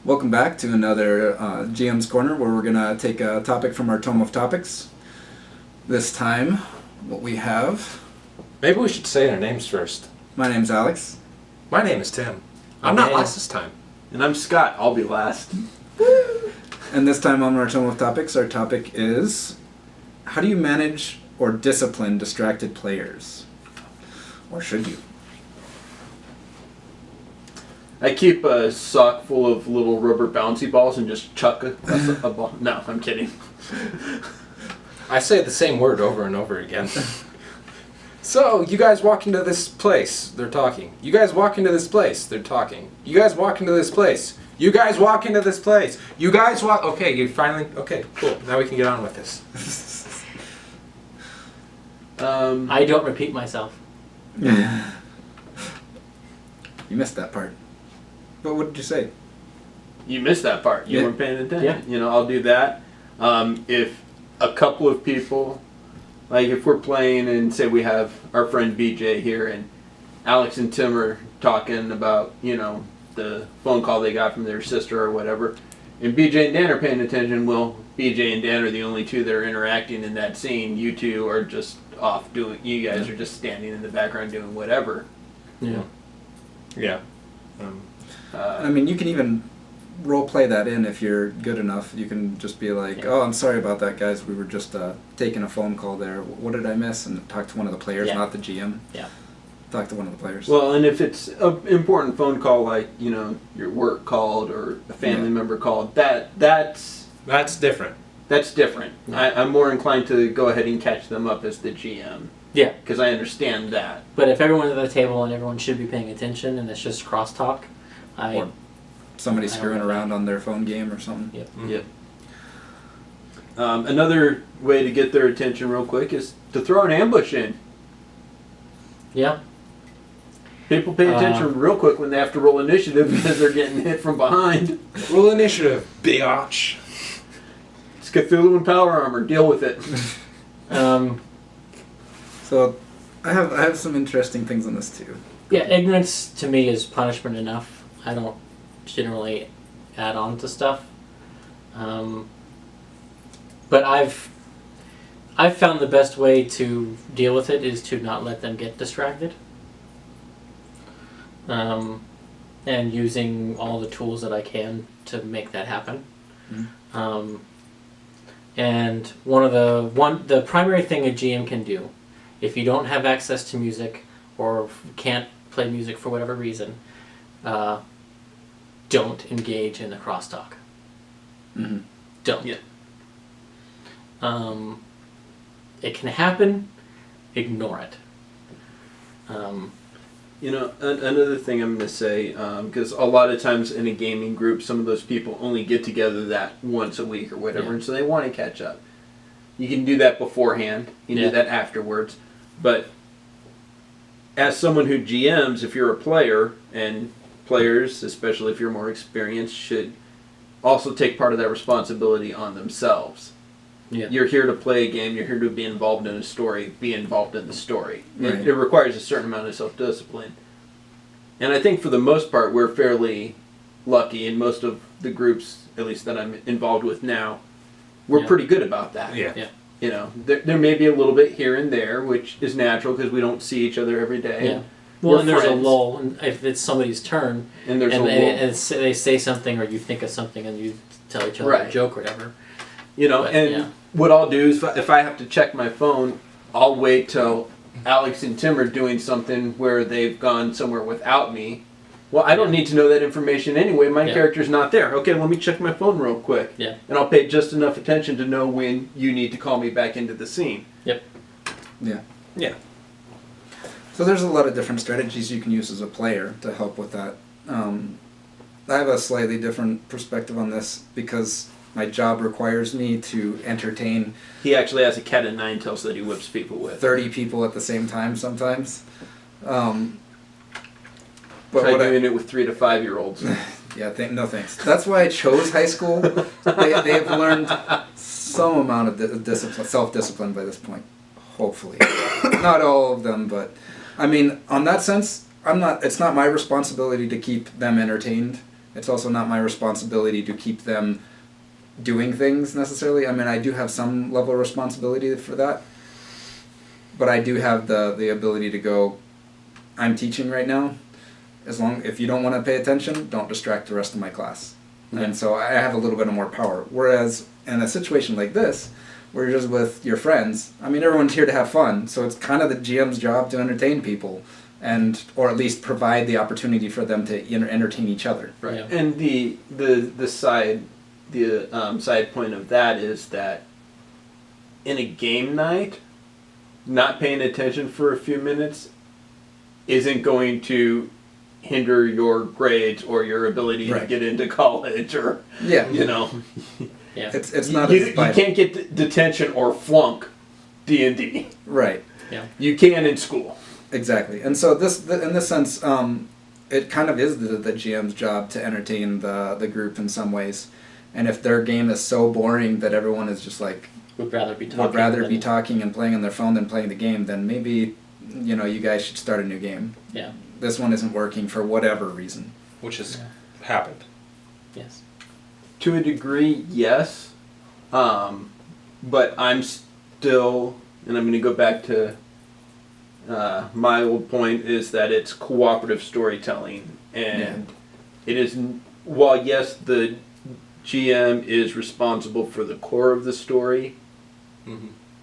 Welcome back to another GM's Corner, where we're going to take a topic from our tome of topics. This time, what we have... Maybe we should say our names first. My name's Alex. My name is Tim. I'm not last this time. And I'm Scott. I'll be last. And this time on our tome of topics, our topic is... How do you manage or discipline distracted players? Or should you? I keep a sock full of little rubber bouncy balls and just chuck a ball. No, I'm kidding. I say the same word over and over again. So, you guys walk into this place, they're talking. You guys walk into this place, they're talking. You guys walk into this place. You guys walk into this place. You guys walk... Okay, you finally... Okay, cool. Now we can get on with this. I don't repeat myself. You missed that part. But what did you say? You missed that part. You weren't paying attention. Yeah. You know, I'll do that. If a couple of people, like if we're playing and say we have our friend BJ here and Alex and Tim are talking about, you know, the phone call they got from their sister or whatever, and BJ and Dan are paying attention, well, BJ and Dan are the only two that are interacting in that scene. You two are just off doing, you guys are just standing in the background doing whatever. Yeah. Yeah. I mean, you can even role play that in if you're good enough. You can just be like, "Oh, I'm sorry about that, guys. We were just taking a phone call there. What did I miss?" And talk to one of the players, not the GM. Yeah. Talk to one of the players. Well, and if it's an important phone call, like, you know, your work called or a family member called, that's different. That's different. Yeah. I'm more inclined to go ahead and catch them up as the GM. Yeah. Because I understand that. But if everyone's at the table and everyone should be paying attention and it's just crosstalk, or somebody I don't screwing know. around on their phone game or something. Yep. Mm-hmm. Yep. Another way to get their attention real quick is to throw an ambush in. Yeah. People pay attention real quick when they have to roll initiative because they're getting hit from behind. Roll initiative, biatch. It's Cthulhu and Power Armor. Deal with it. So, I have some interesting things on this too. Yeah, ignorance to me is punishment enough. I don't generally add on to stuff. But I've found the best way to deal with it is to not let them get distracted. And using all the tools that I can to make that happen. Mm-hmm. And the primary thing a GM can do, if you don't have access to music or can't play music for whatever reason, don't engage in the crosstalk. Mm-hmm. Don't. Yeah. It can happen. Ignore it. You know, another thing I'm going to say, because a lot of times in a gaming group, some of those people only get together that once a week or whatever, and so they want to catch up. You can do that beforehand. You can do that afterwards. But as someone who GMs, if you're a player, and players, especially if you're more experienced, should also take part of that responsibility on themselves. Yeah. You're here to play a game, you're here to be involved in a story, be involved in the story. Right. It requires a certain amount of self-discipline. And I think for the most part, we're fairly lucky in most of the groups, at least that I'm involved with now, we're pretty good about that. Yeah. Yeah. You know, there may be a little bit here and there, which is natural because we don't see each other every day. Yeah. Well, We're and there's friends. a lull, and if it's somebody's turn, And there's a lull. and they say something, or you think of something, and you tell each other a joke or whatever. You know, But, and what I'll do is if I have to check my phone, I'll wait till Alex and Tim are doing something where they've gone somewhere without me. Well, I don't need to know that information anyway. My character's not there. Okay, let me check my phone real quick. Yeah. And I'll pay just enough attention to know when you need to call me back into the scene. Yep. Yeah. Yeah. So there's a lot of different strategies you can use as a player to help with that. I have a slightly different perspective on this because my job requires me to entertain He actually has a cat of nine tails that he whips people with. 30 people at the same time sometimes. But try doing it with 3 to 5 year olds. Yeah, no thanks. That's why I chose high school. They have learned some amount of discipline, self-discipline by this point, hopefully. Not all of them, but I mean, on that sense, it's not my responsibility to keep them entertained. It's also not my responsibility to keep them doing things necessarily. I mean, I do have some level of responsibility for that, but I do have the ability to go, I'm teaching right now. If you don't want to pay attention, don't distract the rest of my class. Yeah. And so I have a little bit of more power. Whereas in a situation like this, where you're just with your friends, I mean, everyone's here to have fun, so it's kind of the GM's job to entertain people, or at least provide the opportunity for them to entertain each other. Right. Yeah. And the side point of that is that in a game night, not paying attention for a few minutes isn't going to hinder your grades or your ability to get into college, or Yeah. you know, Yeah. It's not you as vital. can't get detention or flunk D&D. Right. Yeah. You can in school. Exactly. And so in this sense, it kind of is the GM's job to entertain the group in some ways. And if their game is so boring that everyone is just like Would rather be talking. would rather be than- talking and playing on their phone than playing the game, then maybe you guys should start a new game. Yeah. This one isn't working for whatever reason. Which has happened. Yes. To a degree, yes. But I'm still, and I'm going to go back to my old point, is that it's cooperative storytelling. And it is, while yes, the GM is responsible for the core of the story,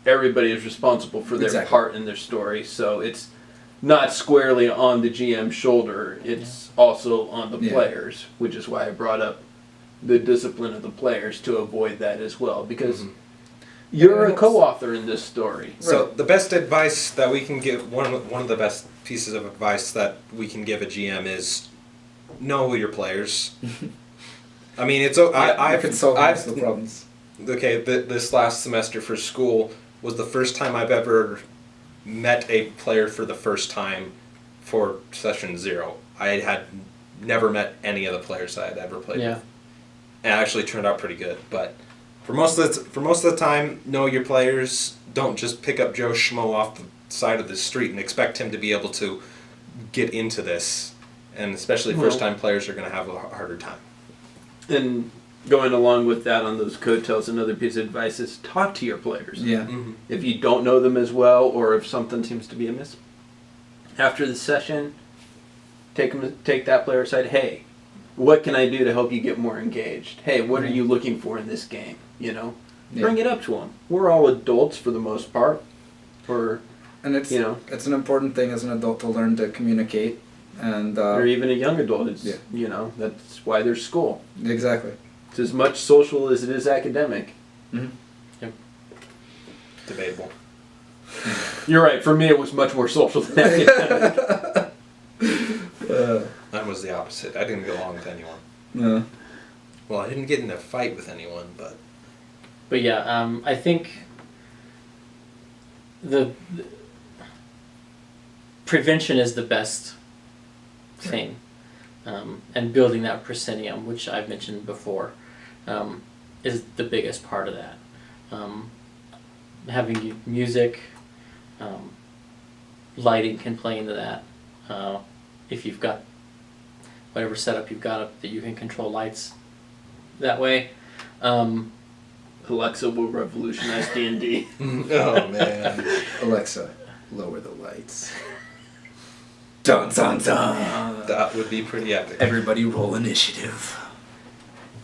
everybody is responsible for their part in their story. So it's not squarely on the GM's shoulder, it's also on the players, which is why I brought up the discipline of the players to avoid that as well, because you're a co-author in this story. So the best advice that we can give, one of the best pieces of advice that we can give a GM is know your players. I mean, it's I can solve most of the problems. Okay, this last semester for school was the first time I've ever met a player for the first time for session 0. I had never met any of the players I had ever played with. And it actually turned out pretty good. But for most of the time, know your players. Don't just pick up Joe Schmo off the side of the street and expect him to be able to get into this. And especially first-time players are going to have a harder time. And going along with that on those coattails, another piece of advice is talk to your players. Yeah. If you don't know them as well, or if something seems to be amiss, after the session, take that player aside. Hey, what can I do to help you get more engaged? Hey, what are you looking for in this game? Bring it up to them. We're all adults for the most part, And it's it's an important thing as an adult to learn to communicate, and or even a young adult. It's that's why there's school. Exactly. It's as much social as it is academic. Debatable. You're right. For me, it was much more social than academic. Mine was the opposite. I didn't get along with anyone. Yeah. Well, I didn't get in a fight with anyone, but... But yeah, I think the prevention is the best thing. And building that proscenium, which I've mentioned before, is the biggest part of that. Having music, lighting can play into that. If you've got whatever setup you've got up that you can control lights that way. Alexa will revolutionize D&D. Oh, man. Alexa, lower the lights. Dun dun dun. That would be pretty epic. Everybody roll initiative.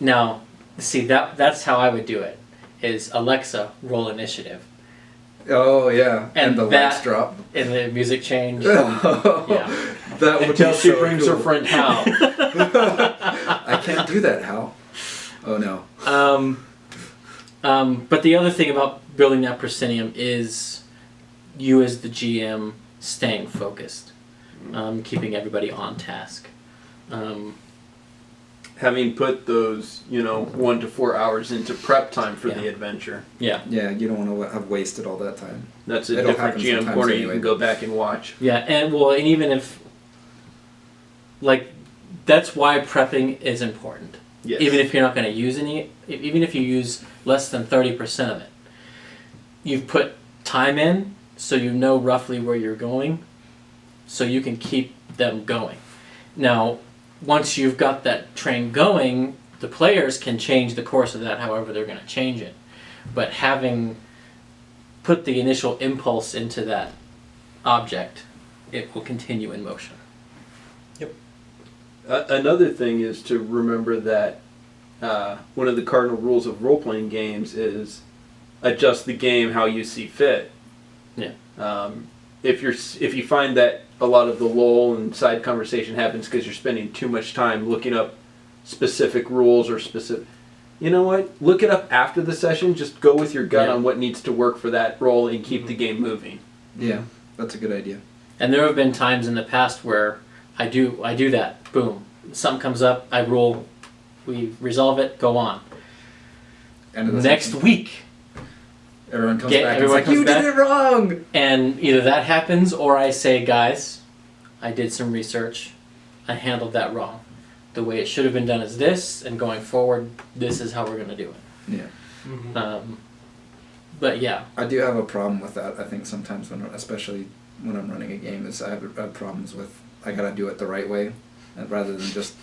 Now, see, that's how I would do it, is Alexa, roll initiative. Oh yeah, and the that- lights drop. And the music change. Yeah, that would Until be she so brings cool. her friend Hal. I can't do that, Hal. Oh no. But the other thing about building that proscenium is you as the GM staying focused, keeping everybody on task. Having put those, 1 to 4 hours into prep time for the Yeah. adventure. Yeah. Yeah, you don't want to have wasted all that time. That's a It'll different happen GM sometimes corner you anyway. can go back and watch. Yeah, and even if, that's why prepping is important. Yes. Even if you're not going to use even if you use less than 30% of it, you've put time in, so you know roughly where you're going, so you can keep them going. Now, once you've got that train going, the players can change the course of that however they're going to change it. But having put the initial impulse into that object, it will continue in motion. Another thing is to remember that one of the cardinal rules of role-playing games is adjust the game how you see fit. Yeah. If you find that a lot of the lull and side conversation happens because you're spending too much time looking up specific rules or specific, you know what? Look it up after the session. Just go with your gut on what needs to work for that role and keep the game moving. Yeah, that's a good idea. And there have been times in the past where I do that. Boom. Something comes up, I roll, we resolve it, go on. End of the Next session. week, Everyone comes back and everyone it's like, comes you back. did it wrong! And either that happens or I say, guys, I did some research, I handled that wrong. The way it should have been done is this, and going forward, this is how we're going to do it. Yeah. But yeah. I do have a problem with that. I think sometimes, especially when I'm running a game, I have problems with, I gotta do it the right way, and rather than just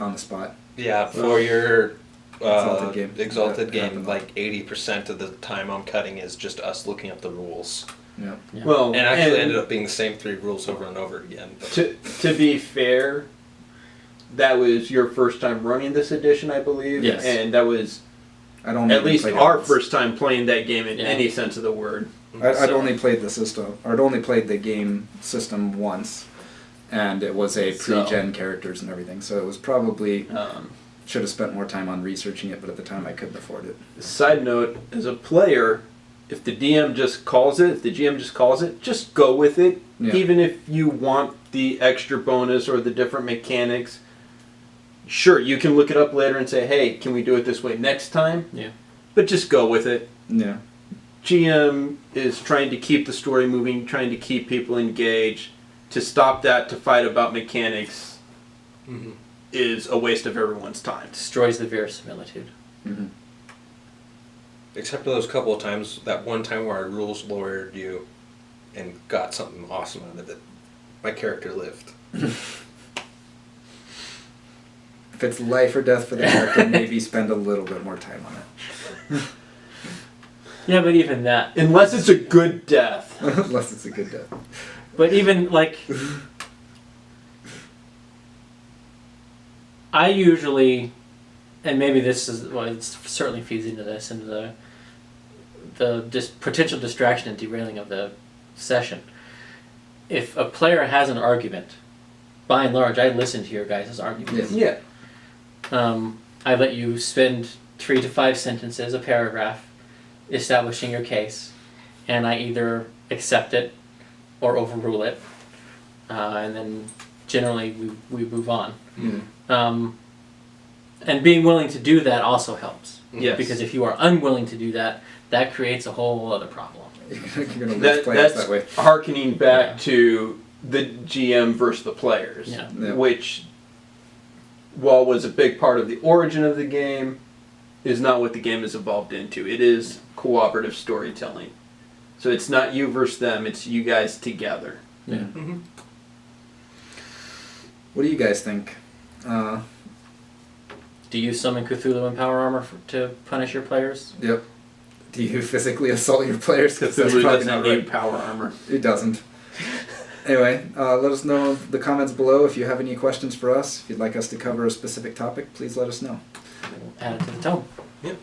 on the spot. Yeah, for your Exalted game. game, like 80% of the time I'm cutting is just us looking up the rules. Yeah. Yeah. Well, And actually ended up being the same 3 rules over and over again. But to be fair, that was your first time running this edition, I believe. Yes. And that was I'd only at even least played it our once. first time playing that game in Yeah. any sense of the word. I'd So- only played the system, or I'd only played the game system once, and it was a pre-gen characters and everything, so it was probably, should have spent more time on researching it, but at the time I couldn't afford it. Side note, as a player, if the DM just calls it, if the GM just calls it, just go with it. Yeah. Even if you want the extra bonus or the different mechanics. Sure, you can look it up later and say, hey, can we do it this way next time? Yeah. But just go with it. Yeah. GM is trying to keep the story moving, trying to keep people engaged. To stop that, to fight about mechanics, is a waste of everyone's time. Destroys the verisimilitude. Mm-hmm. except for those couple of times, that one time where I rules lawyered you and got something awesome out of it. My character lived. If it's life or death for the character, maybe spend a little bit more time on it. Yeah, but even that. Unless it's a good death. Unless it's a good death. But even, like, I usually, and maybe this is, well, it certainly feeds into this, into the potential distraction and derailing of the session. If a player has an argument, by and large, I listen to your guys' arguments. Yes. Yeah. I let you spend 3 to 5 sentences, a paragraph, establishing your case, and I either accept it or overrule it, and then generally we move on. Mm. And being willing to do that also helps. Yes. Because if you are unwilling to do that, that creates a whole other problem. You're going to lose players That's that way. hearkening back Yeah. to the GM versus the players, Yeah. Yeah. which, while was a big part of the origin of the game, is not what the game has evolved into. It is cooperative storytelling. So it's not you versus them, it's you guys together. Yeah. Mm-hmm. What do you guys think? Do you summon Cthulhu in power armor to punish your players? Yep. Do you physically assault your players? 'Cause that's Cthulhu probably doesn't not need right. power armor. It doesn't. Anyway, let us know in the comments below if you have any questions for us. If you'd like us to cover a specific topic, please let us know. We'll add it to the tome. Yep.